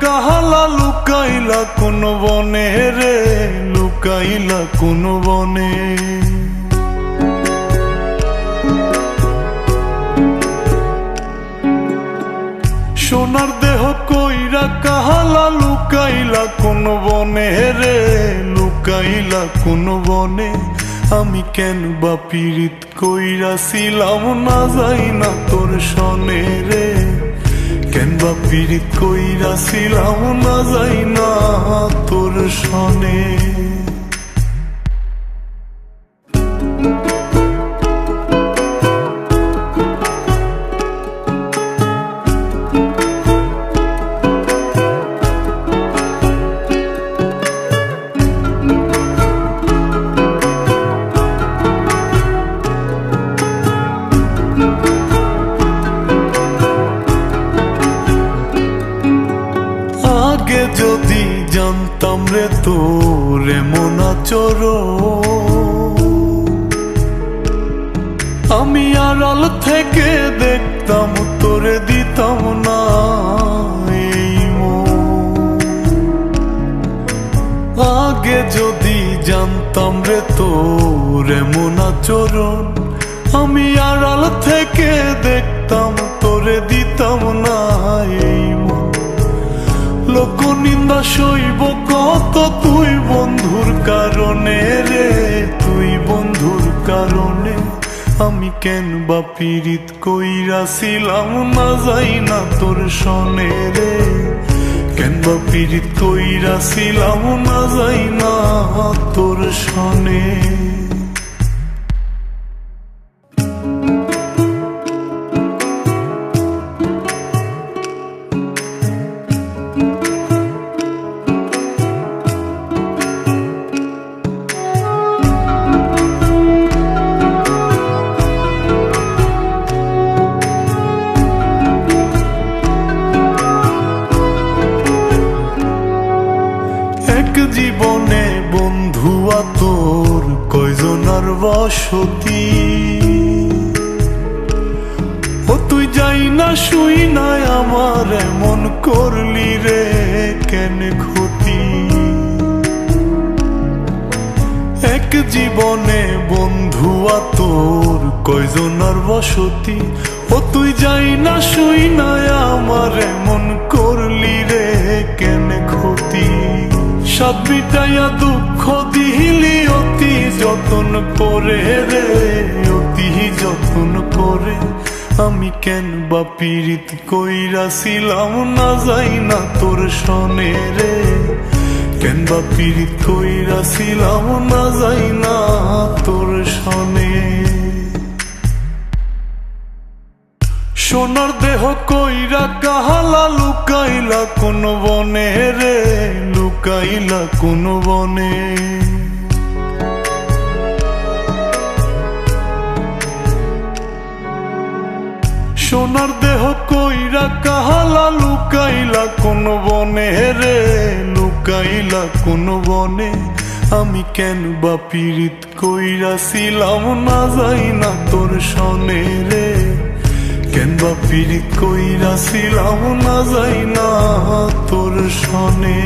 কাহালা লুকাইলা কোন বনে রে, লুকাইলা কোন বনে। সোনার দেহ কইরা কাহালা লুকাইলা কোন বনে রে, লুকাইলা কোন বনে। আমি কেন বা পীড়িত কইরাছিলাম না যাই না তোর সনে রে, কেন বা পীড়িত কইরাছিলাম না যাই না তোর সনে। আগে যদি জানতাম রে তোর এমন আচরণ, আমি আড়াল থেকে দেখতাম তোরে দিতাম না এই মন। আগে যদি জানতাম রে তোর এমন আচরণ, আমি আড়াল থেকে দেখতাম তোরে দিতাম না এই মন। লোক নিন্দা সইব কত তুই বন্ধুর কারণে রে, তুই বন্ধুর কারণে। আমি কেন বা পীড়িত কইরাছিলাম না যাই না তোর সনে রে, কেন বা পীড়িত কইরাছিলাম না যাই না তোর সনে। জীবনে বন্ধুয়া তোর কয়জনার বসতি, ও তুই যাই না শুই নাই আমার এমন করলি রে কেন ক্ষতি। এক জীবনে বন্ধুয়া তোর কয়জনার বসতি, ও তুই যাই না শুই নাই আমার এমন করলি রে কেন ক্ষতি। সাত মিটাইয়া দুঃখ দিলি অতি যতন করে রে, অতি যতন করে। আমি কেন বা পীড়িত কইরাছিলাম না যাই না তোর সনে রে, কেন বা পীড়িত কইরাছিলাম না যাই না তোর সনে। সোনার দেহ কইরা কাহালা লুকাইলা কোন বনে রে, লুকাইলা কোন বনে। সোনার দেহ কইরা কাহালা লুকাইলা কোন বনে রে, লুকাইলা কোন বনে। আমি কেন বা পীড়িত কইরাছিলাম না যাই না তোর সনে রে, কেন বা পীড়িত কইরাছিলাম না যাই না তোর সনে।